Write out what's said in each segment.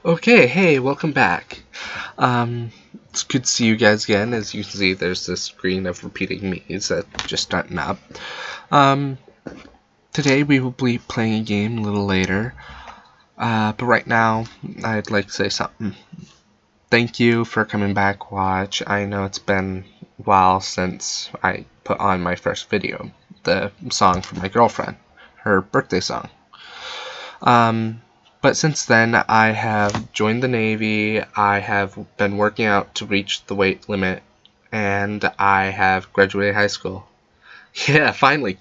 Okay, hey, welcome back. It's good to see you guys again. As you can see, there's this screen of repeating me's that just starting up. Today we will be playing a game a little later. But right now, I'd like to say something. Thank you for coming back, watch. I know it's been a while since I put on my first video, the song from my girlfriend, her birthday song. But since then, I have joined the Navy, I have been working out to reach the weight limit, and I have graduated high school. Yeah, finally.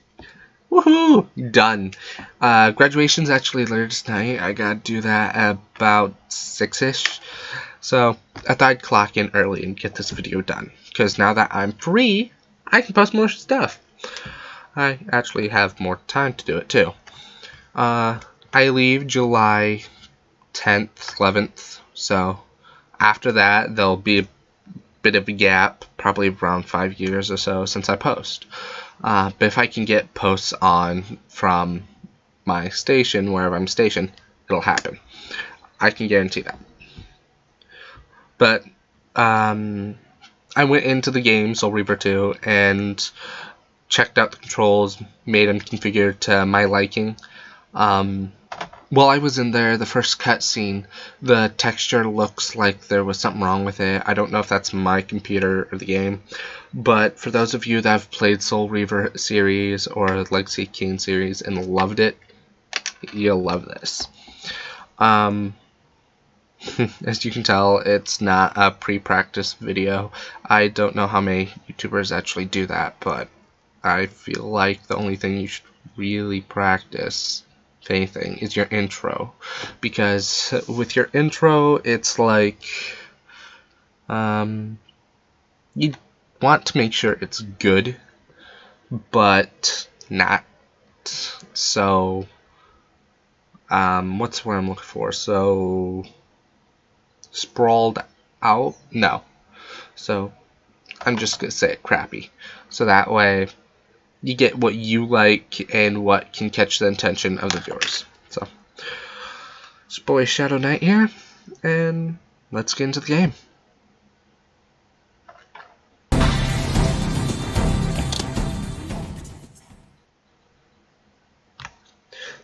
Woohoo! Done. Graduation's actually later tonight. I gotta do that at about 6-ish. So, I thought I'd clock in early and get this video done. Because now that I'm free, I can post more stuff. I actually have more time to do it, too. I leave July 10th, 11th, so after that there'll be a bit of a gap, probably around 5 years or so since I post. But if I can get posts on from my station, wherever I'm stationed, it'll happen. I can guarantee that. But I went into the game, Soul Reaver 2, and checked out the controls, made them configured to my liking. While I was in there, the first cutscene, the texture looks like there was something wrong with it. I don't know if that's my computer or the game, but for those of you that have played Soul Reaver series or Legacy King series and loved it, you'll love this. As you can tell, it's not a pre-practice video. I don't know how many YouTubers actually do that, but I feel like the only thing you should really practice, if anything, is your intro, because with your intro it's like you want to make sure it's good but not so what's what I'm looking for, so sprawled out, no, so I'm just gonna say it crappy, so that way you get what you like and what can catch the attention of the viewers. So, it's boy ShadowNight here, and let's get into the game.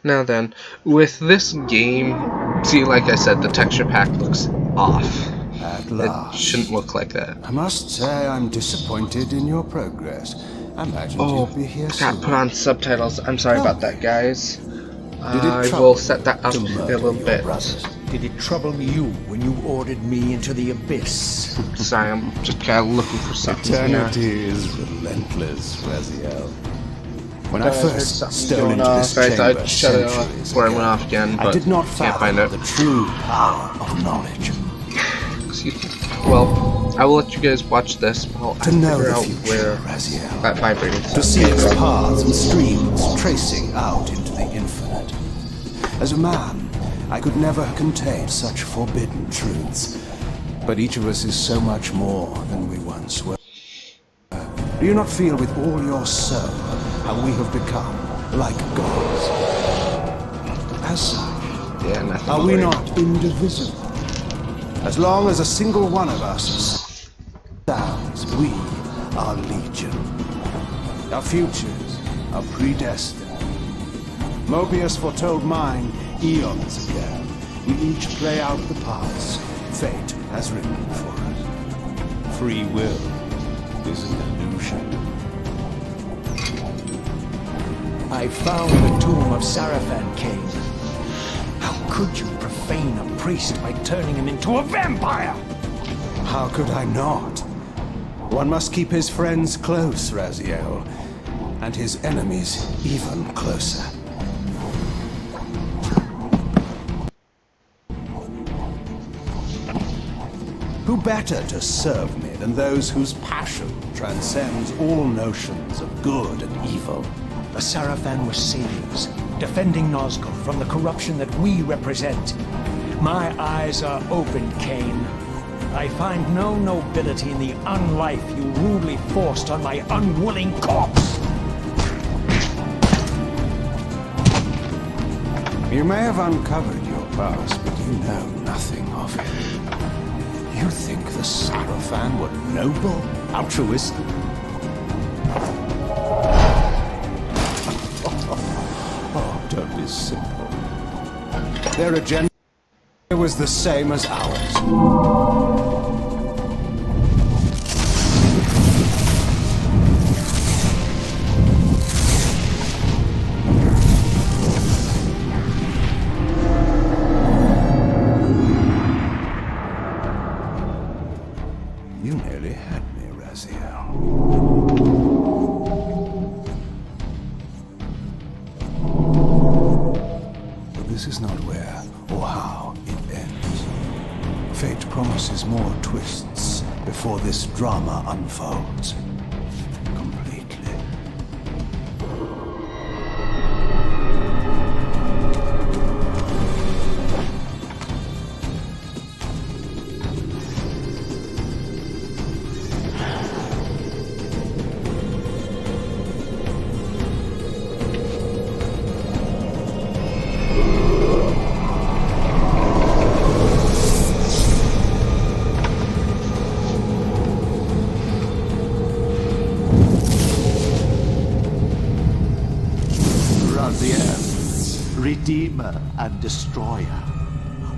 Now then, with this game, see, like I said, the texture pack looks off. At last. It shouldn't look like that. I must say I'm disappointed in your progress. I imagined you'd be here got soon. put on subtitles. I'm sorry about that, guys. I will set that up in a little bit. Did it trouble you when you ordered me into the abyss? Sorry, I'm just kind of looking for something. Eternity is relentless, Raziel. When I first stole into this guys, I chamber shut it off centuries before I went ago, off again, but I did not can't find fathom it. the true power of knowledge. Excuse me. Well, I will let you guys watch this while I To know figure the out future, where Raziel. that vibrating To sound see came its from. paths and streams tracing out into the infinite. As a man, I could never contain such forbidden truths. But each of us is so much more than we once were. Do you not feel with all your soul how we have become like gods? As such, Yeah, nothing are we weird. not indivisible? As long as a single one of us stands, we are legion. Our futures are predestined. Mobius foretold mine eons ago. We each play out the parts fate has written for us. Free will is an illusion. I found the tomb of Sarafan, Cain. How could you profane a priest by turning him into a vampire? How could I not? One must keep his friends close, Raziel, and his enemies even closer. Who better to serve me than those whose passion transcends all notions of good and evil? The Sarafan were saviors, defending Nazgul from the corruption that we represent. My eyes are open, Cain. I find no nobility in the unlife you rudely forced on my unwilling corpse. You may have uncovered your past, but you know nothing of it. You think the Sarafan were noble, altruistic? Oh, don't be simple. Their agenda was the same as ours. You nearly had me, Raziel. But this is not where or how it ends. Fate promises more twists before this drama unfolds completely. Raziel, Redeemer and Destroyer,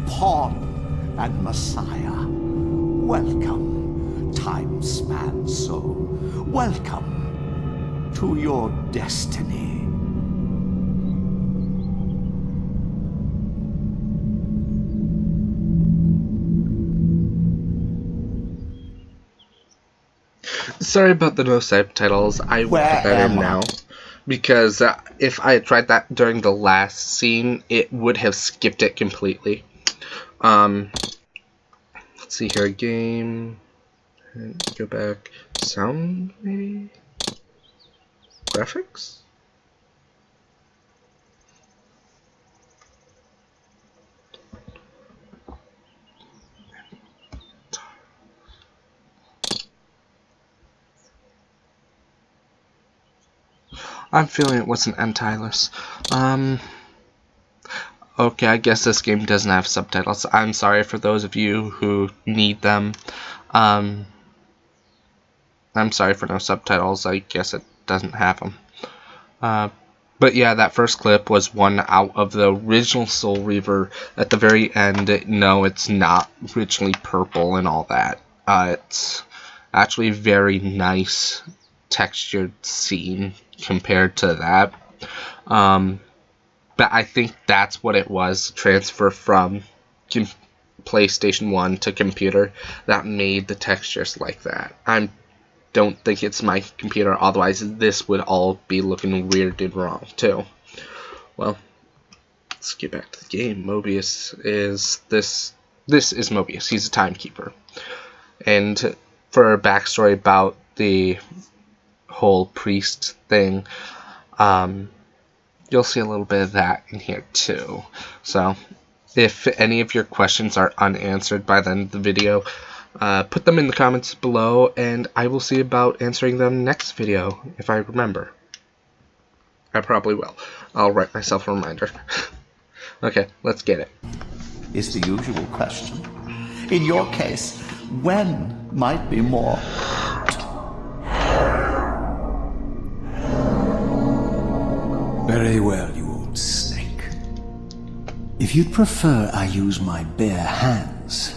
Pawn and Messiah. Welcome, time-span soul. Welcome to your destiny. Sorry about the no subtitles. I will put that in now. Because if I had tried that during the last scene, it would have skipped it completely. Let's see here. Game. And go back. Sound, maybe? Graphics? I'm feeling it wasn't anti-less. Okay, I guess this game doesn't have subtitles. I'm sorry for those of you who need them. I'm sorry for no subtitles. I guess it doesn't have them. But yeah, that first clip was one out of the original Soul Reaver. At the very end, no, it's not originally purple and all that. It's actually very nice textured scene compared to that. But I think that's what it was, transfer from PlayStation 1 to computer, that made the textures like that. I don't think it's my computer, otherwise this would all be looking weird and wrong too. Well, let's get back to the game. Mobius is this is Mobius. He's a timekeeper. And for a backstory about the whole priest thing, you'll see a little bit of that in here too. So if any of your questions are unanswered by the end of the video, put them in the comments below and I will see about answering them next video if I remember. I probably will. I'll write myself a reminder. Okay, let's get it. Is the usual question. In your case, when might be more. Very well, you old snake. If you'd prefer I use my bare hands...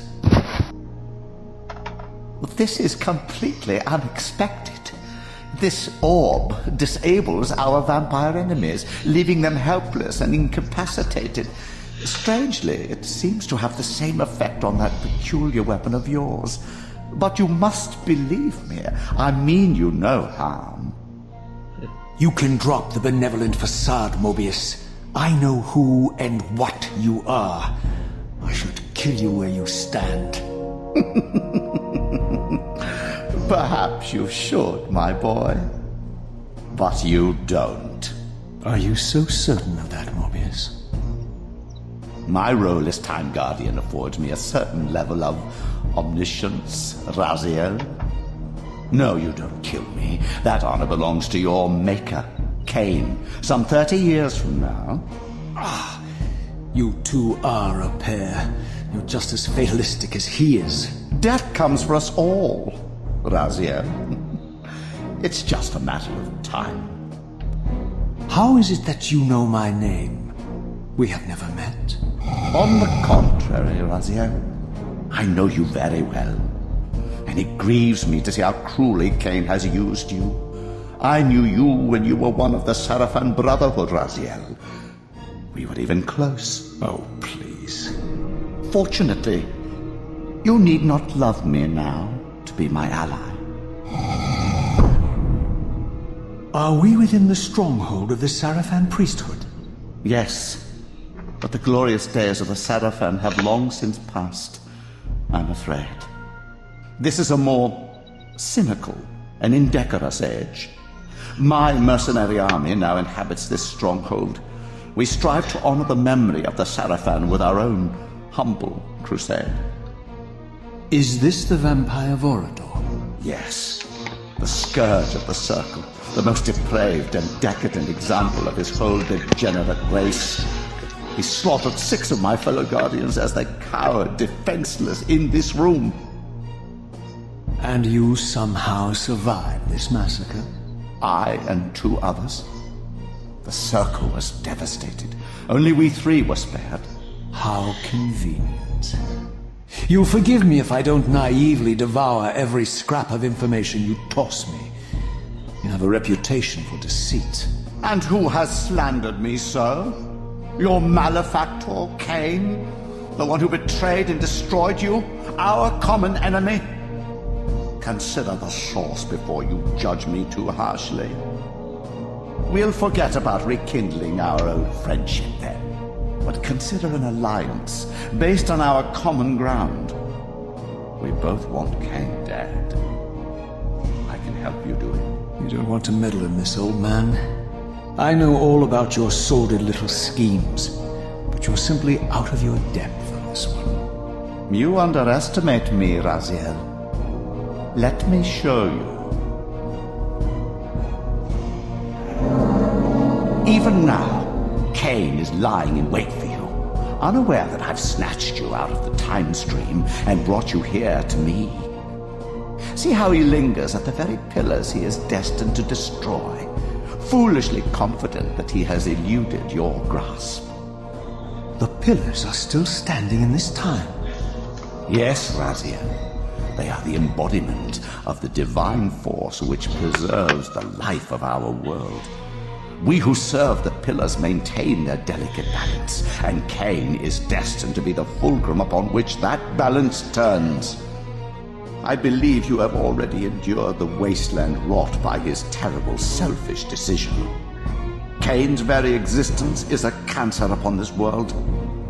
This is completely unexpected. This orb disables our vampire enemies, leaving them helpless and incapacitated. Strangely, it seems to have the same effect on that peculiar weapon of yours. But you must believe me. I mean you no harm. You can drop the benevolent facade, Mobius. I know who and what you are. I should kill you where you stand. Perhaps you should, my boy. But you don't. Are you so certain of that, Mobius? My role as Time Guardian affords me a certain level of omniscience, Raziel. No, you don't kill me. That honor belongs to your maker, Cain, some 30 years from now. You two are a pair. You're just as fatalistic as he is. Death comes for us all, Raziel. It's just a matter of time. How is it that you know my name? We have never met. On the contrary, Raziel, I know you very well. And it grieves me to see how cruelly Cain has used you. I knew you when you were one of the Sarafan Brotherhood, Raziel. We were even close. Oh, please. Fortunately, you need not love me now to be my ally. Are we within the stronghold of the Sarafan priesthood? Yes, but the glorious days of the Sarafan have long since passed, I'm afraid. This is a more cynical and indecorous age. My mercenary army now inhabits this stronghold. We strive to honor the memory of the Sarafan with our own humble crusade. Is this the vampire Vorador? Yes, the scourge of the circle, the most depraved and decadent example of his whole degenerate race. He slaughtered 6 of my fellow guardians as they cowered defenseless in this room. And you somehow survived this massacre? I and 2 others. The circle was devastated. Only we 3 were spared. How convenient. You'll forgive me if I don't naively devour every scrap of information you toss me. You have a reputation for deceit. And who has slandered me so? Your malefactor, Cain? The one who betrayed and destroyed you? Our common enemy? Consider the source before you judge me too harshly. We'll forget about rekindling our old friendship then. But consider an alliance based on our common ground. We both want Cain dead. I can help you do it. You don't want to meddle in this, old man. I know all about your sordid little schemes, but you're simply out of your depth on this one. You underestimate me, Raziel. Let me show you. Even now, Cain is lying in wait for you, unaware that I've snatched you out of the time stream and brought you here to me. See how he lingers at the very pillars he is destined to destroy, foolishly confident that he has eluded your grasp. The pillars are still standing in this time. Yes, Raziel. They are the embodiment of the divine force which preserves the life of our world. We who serve the pillars maintain their delicate balance, and Cain is destined to be the fulcrum upon which that balance turns. I believe you have already endured the wasteland wrought by his terrible, selfish decision. Cain's very existence is a cancer upon this world.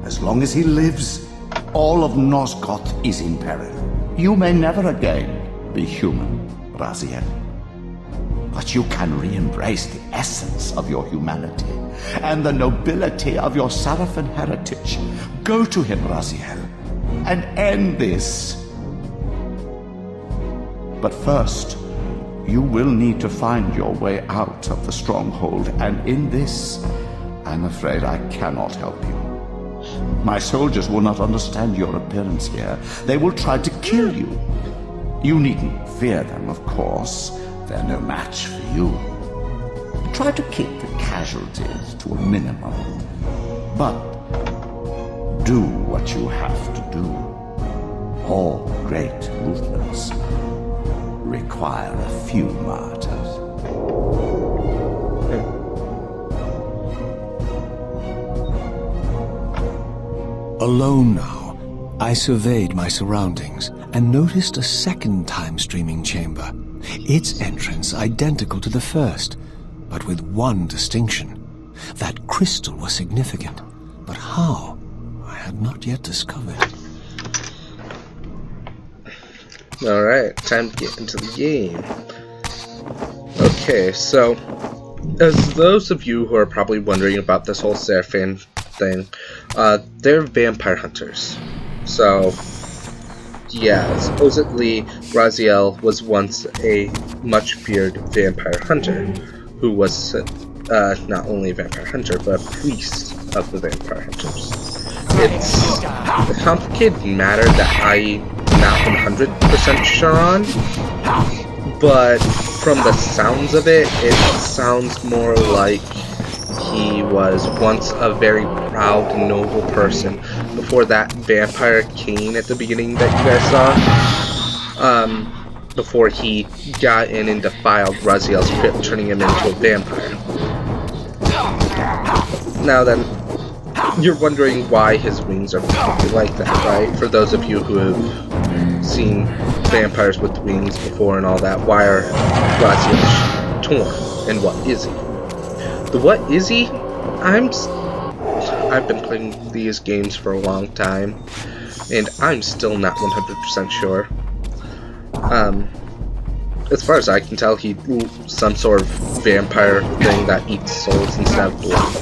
As long as he lives, all of Nosgoth is in peril. You may never again be human, Raziel. But you can re-embrace the essence of your humanity and the nobility of your Sarafan heritage. Go to him, Raziel, and end this. But first, you will need to find your way out of the stronghold, and in this, I'm afraid I cannot help you. My soldiers will not understand your appearance here. They will try to kill you. You needn't fear them, of course. They're no match for you. Try to keep the casualties to a minimum. But do what you have to do. All great movements require a few martyrs. Alone now, I surveyed my surroundings and noticed a second time-streaming chamber. Its entrance identical to the first, but with one distinction. That crystal was significant, but how? I had not yet discovered. Alright, time to get into the game. Okay, so, as those of you who are probably wondering about this whole Sarafan thing, they're vampire hunters. So, yeah, supposedly Raziel was once a much feared vampire hunter, who was not only a vampire hunter, but a priest of the vampire hunters. it's a complicated matter that I'm not 100% sure on, but from the sounds of it, it sounds more like he was once a very proud, noble person before that vampire Cain at the beginning that you guys saw. Before he got in and defiled Raziel's crypt, turning him into a vampire. Now then, you're wondering why his wings are probably like that, right? For those of you who have seen vampires with wings before and all that, why are Raziel's torn? And what is he? The what is he? I've been playing these games for a long time, and I'm still not 100% sure. As far as I can tell, he's some sort of vampire thing that eats souls instead of blood.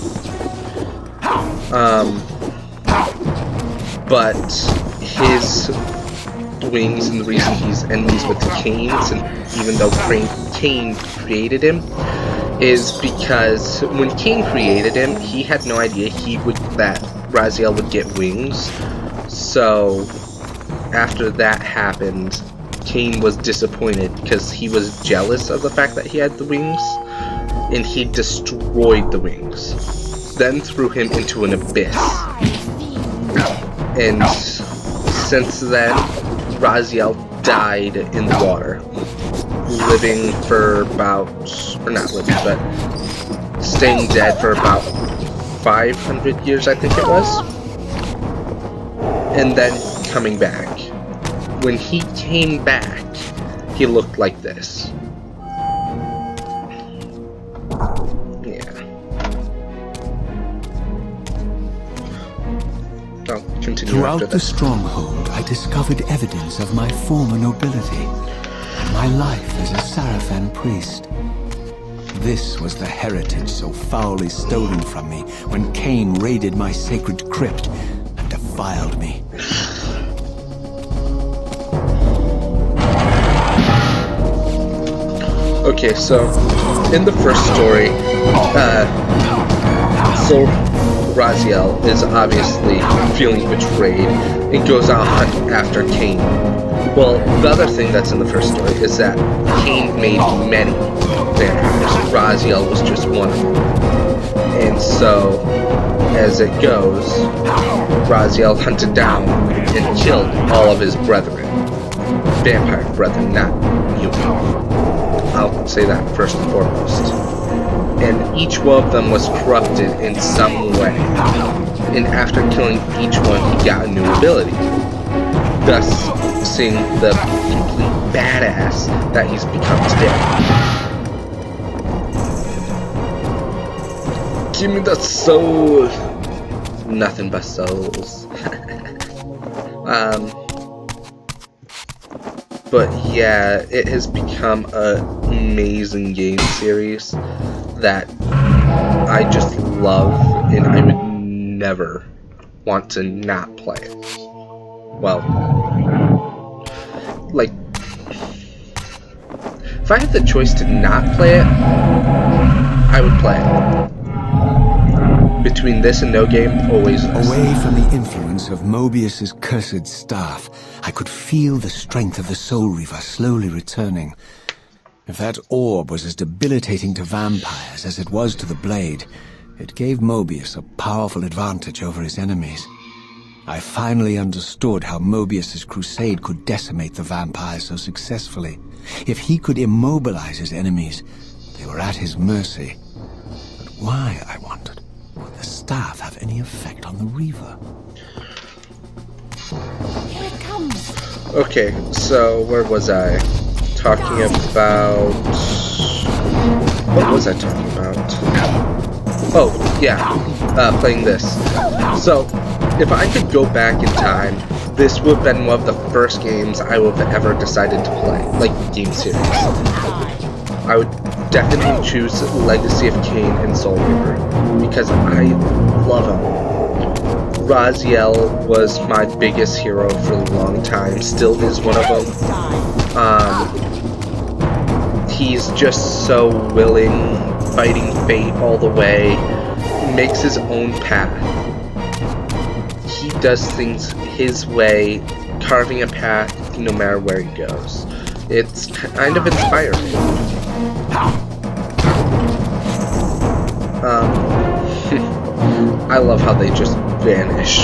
But his wings, and the reason he's enemies with Cain, and even though Cain created him, is because when Cain created him, he had no idea that Raziel would get wings. So after that happened, Cain was disappointed because he was jealous of the fact that he had the wings, and he destroyed the wings, then threw him into an abyss. And since then, Raziel died in the water, living for about, or not living, but staying dead for about 500 years, I think it was, and then coming back. When he came back, he looked like this. Yeah. I'll continue Throughout after the this. stronghold, I discovered evidence of my former nobility and my life as a Sarafan priest. This was the heritage so foully stolen from me when Cain raided my sacred crypt and defiled me. Okay, so in the first story, Raziel is obviously feeling betrayed and goes out hunt after Cain. Well, the other thing that's in the first story is that Cain made many vampires. Raziel was just one of them. And so, as it goes, Raziel hunted down and killed all of his brethren. Vampire brethren, not human. I'll say that first and foremost. And each one of them was corrupted in some way. And after killing each one, he got a new ability. Thus, seeing the complete badass that he's become today. Give me the soul! Nothing but souls. But yeah, it has become an amazing game series that I just love, and I would never want to not play it. Well, like, if I had the choice to not play it, I would play it. Between this and no game, always this. Away from the influence of Mobius's cursed staff, I could feel the strength of the Soul Reaver slowly returning. If that orb was as debilitating to vampires as it was to the blade, it gave Mobius a powerful advantage over his enemies. I finally understood how Mobius's crusade could decimate the vampires so successfully. If he could immobilize his enemies, they were at his mercy. But why, I wondered, would the staff have any effect on the Reaver? Here it comes. Okay, so where was I? Talking about... What was I talking about? Oh, yeah, playing this. So, if I could go back in time, this would have been one of the first games I would have ever decided to play, like game series. I would definitely choose Legacy of Cain and Soul Reaver, because I love him. Raziel was my biggest hero for a long time, still is one of them. He's just so willing, fighting fate all the way, makes his own path. does things his way, carving a path no matter where he goes. It's kind of inspiring. I love how they just vanish.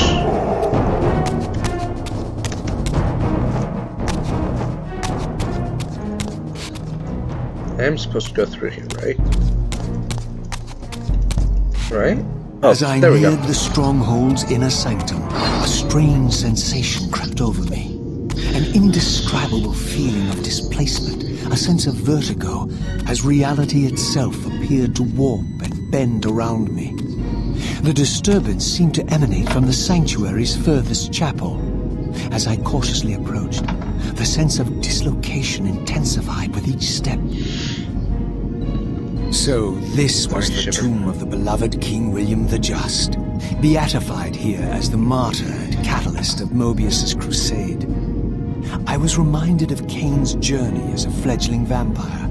I'm supposed to go through here, right? Right? Oh, As I there we go. neared the stronghold's inner sanctum, a strange sensation crept over me. An indescribable feeling of displacement, a sense of vertigo, as reality itself appeared to warp and bend around me. The disturbance seemed to emanate from the sanctuary's furthest chapel. As I cautiously approached, the sense of dislocation intensified with each step. So this was the tomb of the beloved King William the Just, beatified here as the martyr and catalyst of Mobius's crusade. I was reminded of Kane's journey as a fledgling vampire,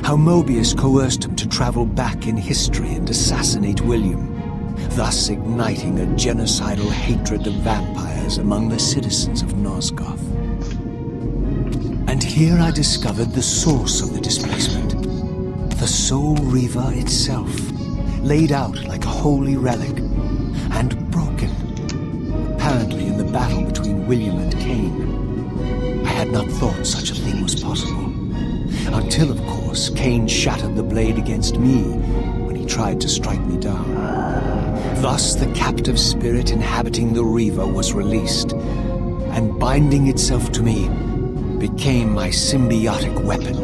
how Mobius coerced him to travel back in history and assassinate William, thus igniting a genocidal hatred of vampires among the citizens of Nosgoth. And here I discovered the source of the displacement. The Soul Reaver itself, laid out like a holy relic, and broken, apparently in the battle between William and Kane. I had not thought such a thing was possible, until, of course, Kane shattered the blade against me when he tried to strike me down. Thus the captive spirit inhabiting the Reaver was released, and binding itself to me, became my symbiotic weapon.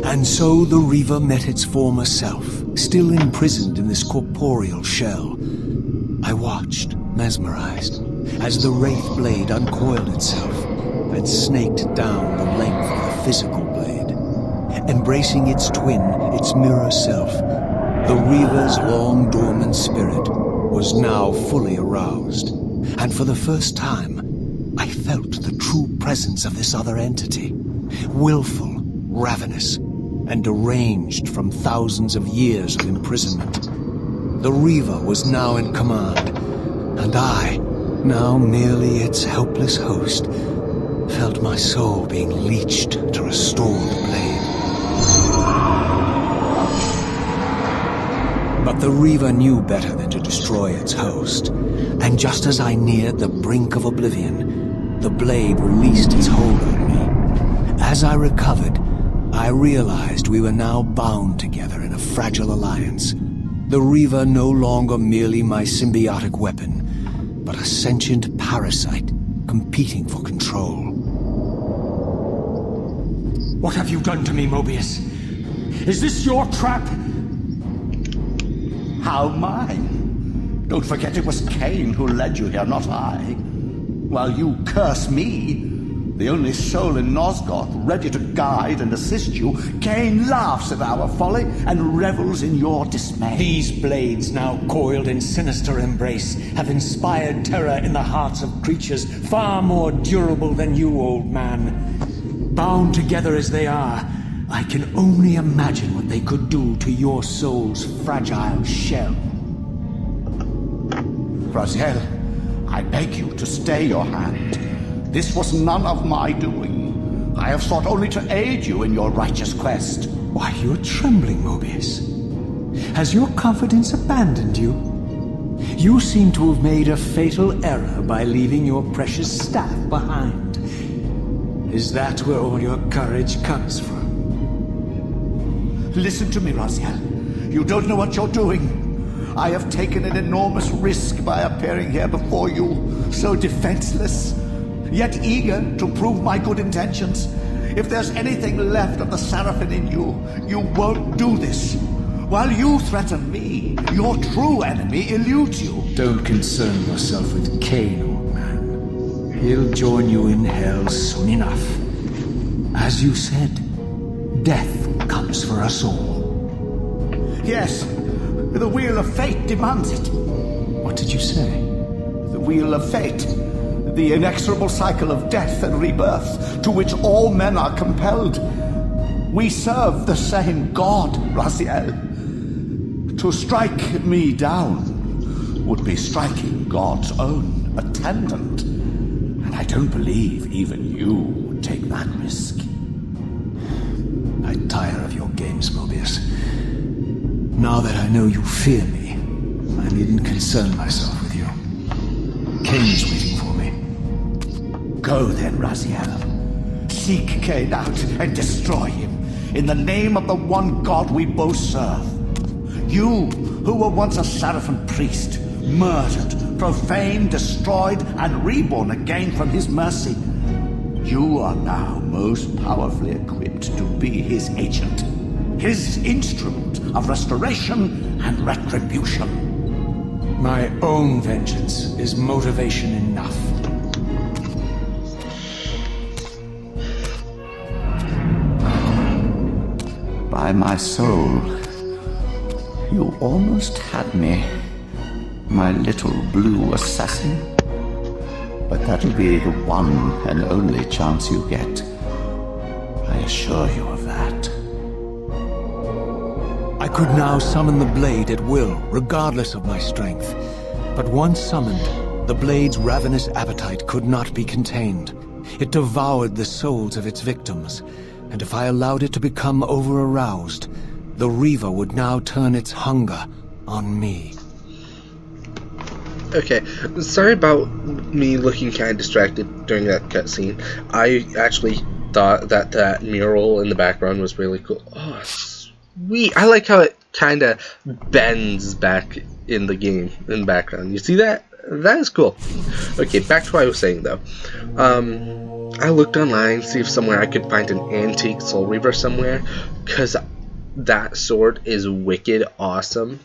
And so the Reaver met its former self, still imprisoned in this corporeal shell. I watched, mesmerized, as the Wraith blade uncoiled itself and snaked down the length of the physical blade. Embracing its twin, its mirror self, the Reaver's long dormant spirit was now fully aroused, and for the first time, I felt the true presence of this other entity, willful, ravenous, and deranged from thousands of years of imprisonment. The Reaver was now in command, and I, now merely its helpless host, felt my soul being leeched to restore the blade. But the Reaver knew better than to destroy its host, and just as I neared the brink of oblivion, the blade released its hold on me. As I recovered, I realized we were now bound together in a fragile alliance. The Reaver no longer merely my symbiotic weapon, but a sentient parasite competing for control. What have you done to me, Mobius? Is this your trap? How mine? Don't forget it was Kane who led you here, not I. While you curse me, the only soul in Nosgoth ready to guide and assist you, Kane laughs at our folly and revels in your dismay. These blades, now coiled in sinister embrace, have inspired terror in the hearts of creatures far more durable than you, old man. Bound together as they are, I can only imagine what they could do to your soul's fragile shell. Raziel, I beg you to stay your hand. This was none of my doing. I have sought only to aid you in your righteous quest. Why, you're trembling, Mobius. Has your confidence abandoned you? You seem to have made a fatal error by leaving your precious staff behind. Is that where all your courage comes from? Listen to me, Raziel. You don't know what you're doing. I have taken an enormous risk by appearing here before you, so defenseless, yet eager to prove my good intentions. If there's anything left of the Seraphim in you, you won't do this. While you threaten me, your true enemy eludes you. Don't concern yourself with Kane, old man. He'll join you in hell soon enough. As you said, death comes for us all. Yes, the wheel of fate demands it. What did you say? The wheel of fate. The inexorable cycle of death and rebirth to which all men are compelled. We serve the same God, Raziel. To strike me down would be striking God's own attendant. And I don't believe even you would take that risk. I tire of your games, Mobius. Now that I know you fear me, I needn't concern myself with you. Kane's waiting for me. Go then, Raziel. Seek Kane out and destroy him in the name of the one God we both serve. You, who were once a Seraphim priest, murdered, profaned, destroyed, and reborn again from his mercy. You are now most powerfully equipped to be his agent, his instrument of restoration and retribution. My own vengeance is motivation enough. By my soul, you almost had me, my little blue assassin. But that'll be the one and only chance you get. I assure you of that. I could now summon the blade at will, regardless of my strength. But once summoned, the blade's ravenous appetite could not be contained. It devoured the souls of its victims, and if I allowed it to become over-aroused, the Reaver would now turn its hunger on me. Okay, sorry about me looking kind of distracted during that cutscene. I actually thought that that mural in the background was really cool. Oh, sweet. I like how it kind of bends back in the game, in the background. You see that? That is cool. Okay, back to what I was saying, though. I looked online, see if somewhere I could find an antique Soul Reaver somewhere, because that sword is wicked awesome.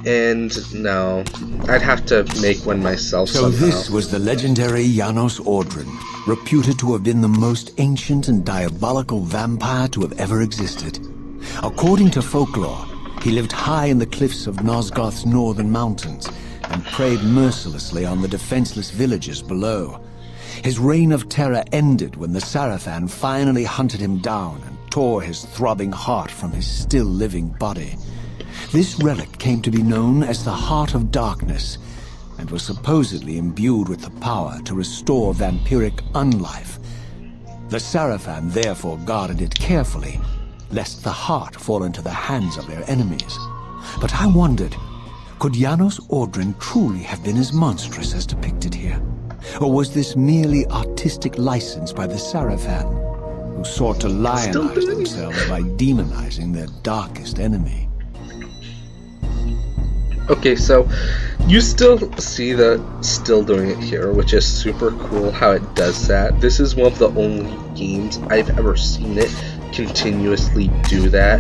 And no, I'd have to make one myself So somehow. this was the legendary Janos Ordrin, reputed to have been the most ancient and diabolical vampire to have ever existed. According to folklore, he lived high in the cliffs of Nosgoth's northern mountains and preyed mercilessly on the defenseless villagers below. His reign of terror ended when the Sarafan finally hunted him down and tore his throbbing heart from his still-living body. This relic came to be known as the Heart of Darkness, and was supposedly imbued with the power to restore vampiric unlife. The Sarafan therefore guarded it carefully, lest the heart fall into the hands of their enemies. But I wondered, could Janos Ordrin truly have been as monstrous as depicted here? Or was this merely artistic license by the Sarafan, who sought to lionize themselves by demonizing their darkest enemy? Okay, so you still see the still doing it here, which is super cool how it does that. This is one of the only games I've ever seen it continuously do that.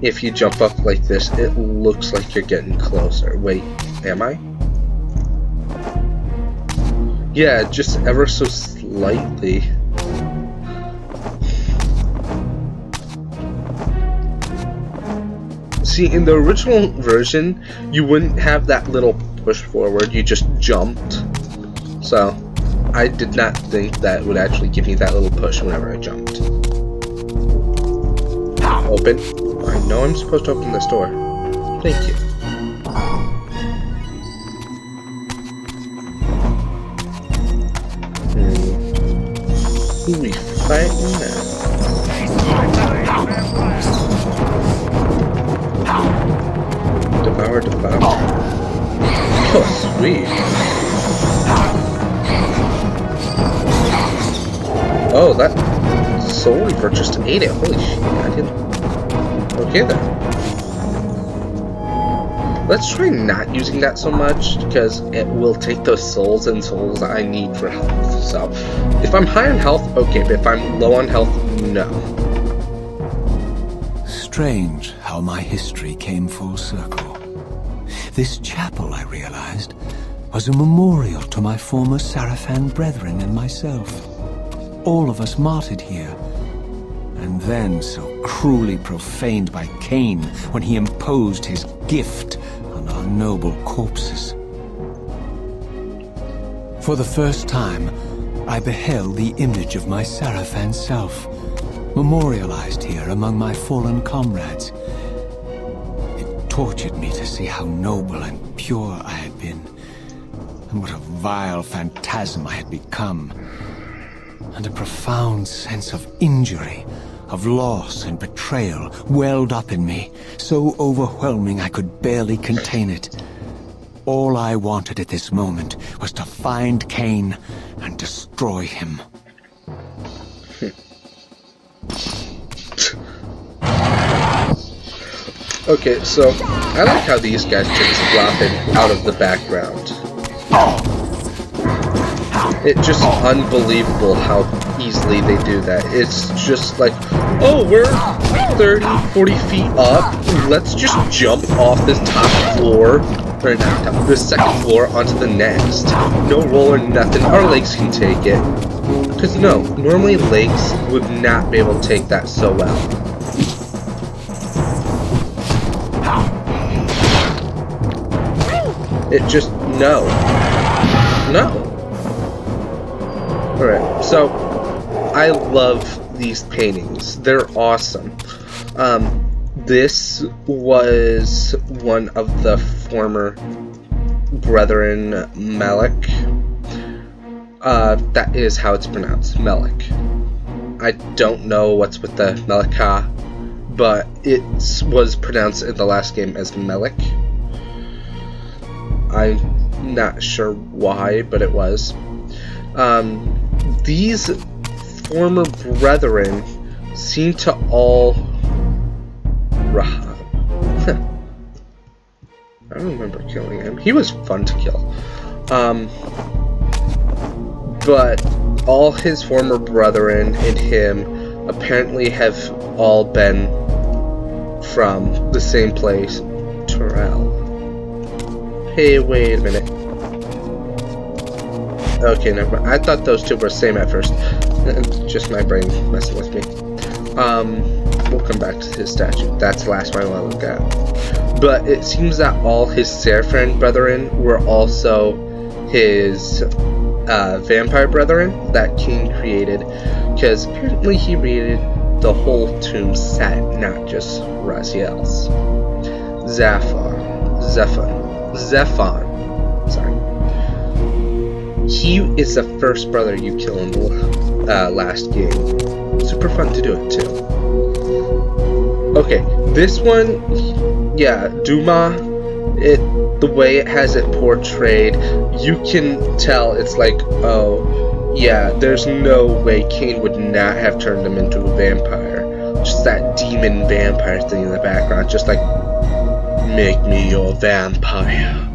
If you jump up like this, it looks like you're getting closer. Wait, am I? Yeah, just ever so slightly. See, in the original version, you wouldn't have that little push forward, you just jumped. So, I did not think that would actually give me that little push whenever I jumped. Open. I know I'm supposed to open this door. Thank you. Who we fighting now? Devour. Oh, sweet. Oh, that Soul Reaver just ate it. Holy shit, I didn't. Okay then. Let's try not using that so much, because it will take those souls and souls I need for health. So, if I'm high on health, okay, but if I'm low on health, no. Strange how my history came full circle. This chapel, I realized, was a memorial to my former Sarafan brethren and myself. All of us martyred here, and then so cruelly profaned by Kane when he imposed his gift on our noble corpses. For the first time, I beheld the image of my Sarafan self, memorialized here among my fallen comrades. It tortured me to see how noble and pure I had been, and what a vile phantasm I had become. And a profound sense of injury, of loss and betrayal welled up in me, so overwhelming I could barely contain it. All I wanted at this moment was to find Cain and destroy him. Okay, so I like how these guys just drop in out of the background. It's just unbelievable how easily they do that. It's just like, oh, we're 30, 40 feet up. Let's just jump off this top floor, or not top, this second floor onto the next. No roll or nothing. Our legs can take it. Because no, normally legs would not be able to take that so well. It just, no. Alright, so I love these paintings. They're awesome. This was one of the former brethren, Malik. That is how it's pronounced, Malik. I don't know what's with the Malika, but it was pronounced in the last game as Malik. I'm not sure why, but it was. These former brethren seem to all... I don't remember killing him. He was fun to kill. But all his former brethren and him apparently have all been from the same place, Terrell. Hey, wait a minute. Okay, never mind. I thought those two were the same at first. Just my brain messing with me. We'll come back to his statue. That's the last one I want to look at. But it seems that all his Seraphim brethren were also his vampire brethren that King created. Because apparently he created the whole tomb set, not just Raziel's. Zephon. Sorry. He is the first brother you kill in the last game. Super fun to do it too. Okay, this one, yeah, Duma, the way it has it portrayed, you can tell it's like, oh, yeah, there's no way Cain would not have turned him into a vampire. Just that demon vampire thing in the background, just like, make me your vampire.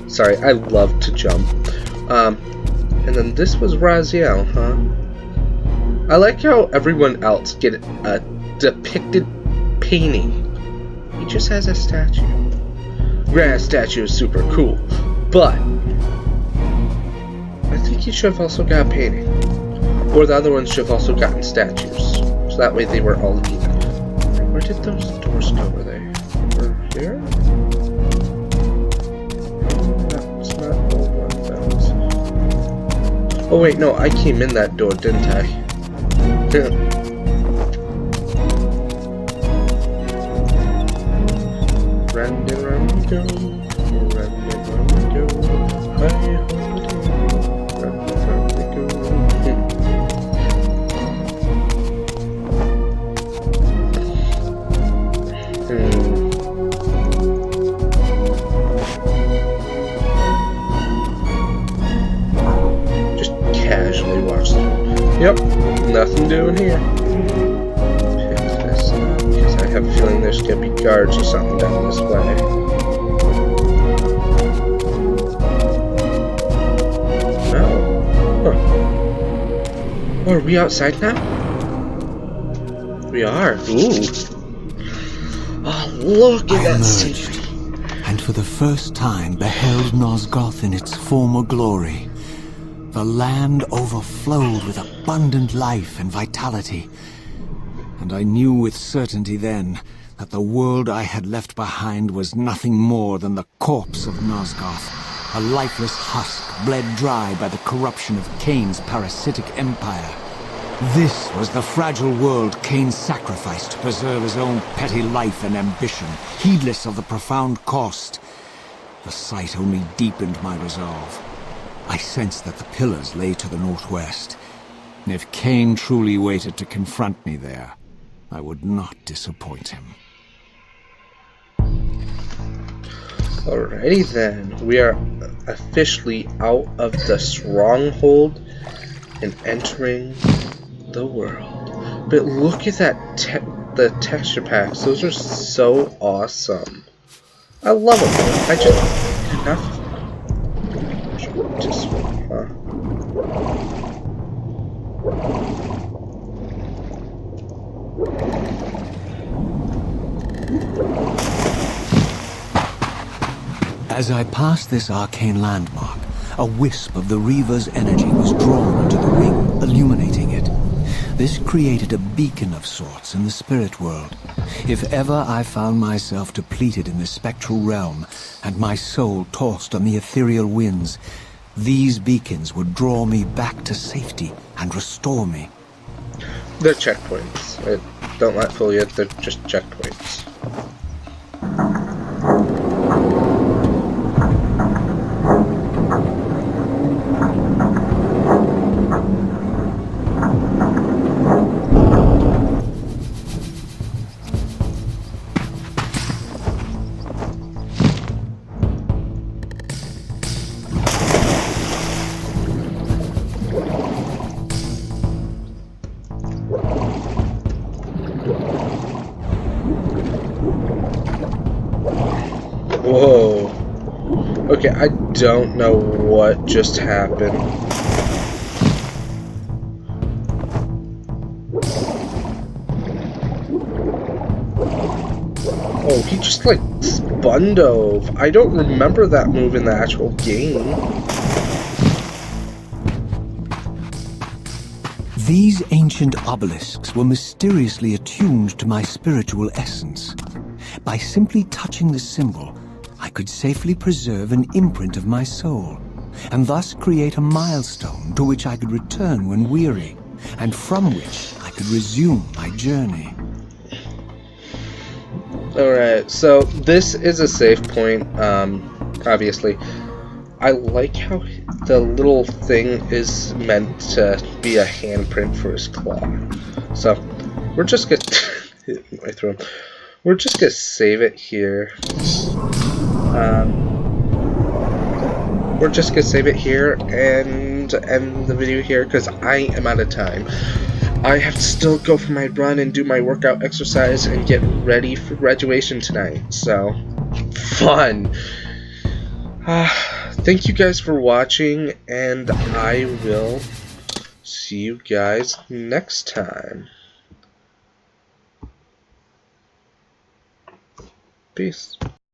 Sorry, I love to jump. And then this was Raziel, huh? I like how everyone else get a depicted painting. He just has a statue. Granted, statue is super cool, but I think he should have also got a painting. Or the other ones should have also gotten statues. So that way they were all even. Where did those doors go? Were they over here? That's not the one that was... Oh wait, no, I came in that door, didn't I? Run, go, run, go, hi, just casually watch them. Yep, nothing doing here. Pick this up, because I have a feeling there's gonna be guards or something down this way. No. Huh. Oh, are we outside now? We are. Ooh. Oh, look at that scenery. And for the first time beheld Nosgoth in its former glory. The land overflowed with abundant life and vitality, and I knew with certainty then that the world I had left behind was nothing more than the corpse of Nosgoth, a lifeless husk bled dry by the corruption of Cain's parasitic empire. This was the fragile world Cain sacrificed to preserve his own petty life and ambition, heedless of the profound cost. The sight only deepened my resolve. I sensed that the pillars lay to the northwest. If Cain truly waited to confront me there, I would not disappoint him. Alrighty then, we are officially out of the stronghold and entering the world. But look at that, the texture packs. Those are so awesome. I love them. I just enough. Just huh? As I passed this arcane landmark, a wisp of the Reaver's energy was drawn into the ring, illuminating it. This created a beacon of sorts in the spirit world. If ever I found myself depleted in the spectral realm, and my soul tossed on the ethereal winds, these beacons would draw me back to safety and restore me. They're checkpoints. Don't let fool you, they're just checkpoints. Whoa. Okay, I don't know what just happened. Oh, he just like spun dove. I don't remember that move in the actual game. These ancient obelisks were mysteriously attuned to my spiritual essence. By simply touching the symbol, I could safely preserve an imprint of my soul, and thus create a milestone to which I could return when weary, and from which I could resume my journey. Alright, so this is a save point, obviously. I like how the little thing is meant to be a handprint for his claw. So, we're just gonna... right through him. We're just gonna save it here. We're just gonna save it here and end the video here because I am out of time. I have to still go for my run and do my workout exercise and get ready for graduation tonight. So, fun. Thank you guys for watching, and I will see you guys next time. Peace.